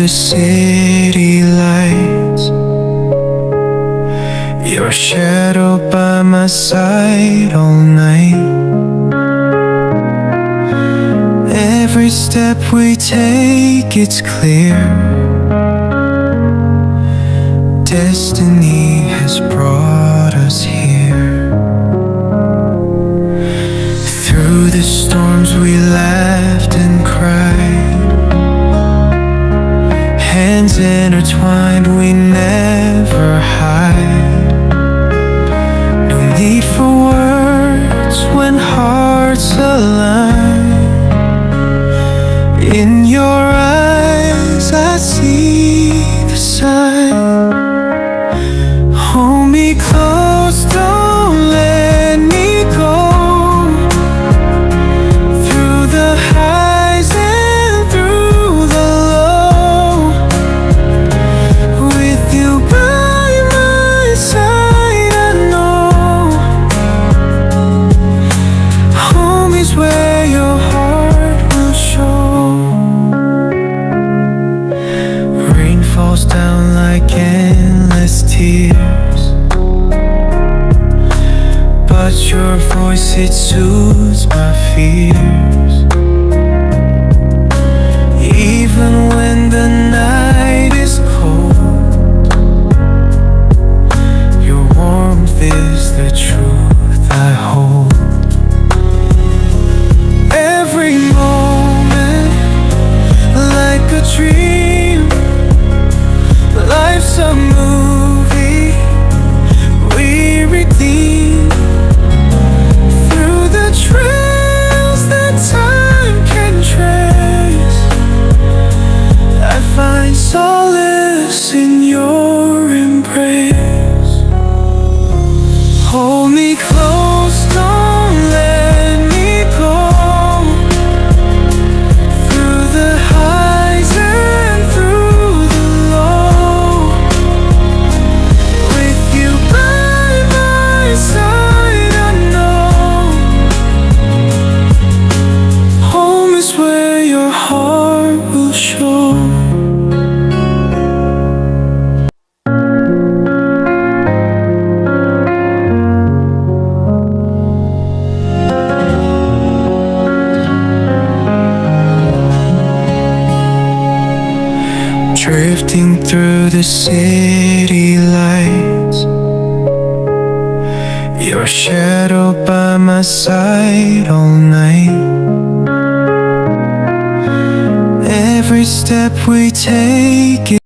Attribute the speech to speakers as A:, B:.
A: the city lights, your shadow by my side all night. Every step we take, it's clear, destiny has brought us here. Through the storms we laughed and cried, hands intertwined, we never hide. No need for words when hearts align. In your eyes I see the sign. Hold me close, don't let me go. Through the highs and through the low, with you by my side, I know home is where your heart will show. Rain falls down like endless tears, but your voice, it soothes my fears. Even when the night is cold, your warmth is the truth I hold. Every moment like a dream, life's a movie we redeem. Through the trails that time can trace, I find solace in your embrace. Hold me close, don't let me go. Through the highs and through the low, with you by my side, I know home is where your heart will show. Drifting through the city lights, your shadow by my side all night. Every step we take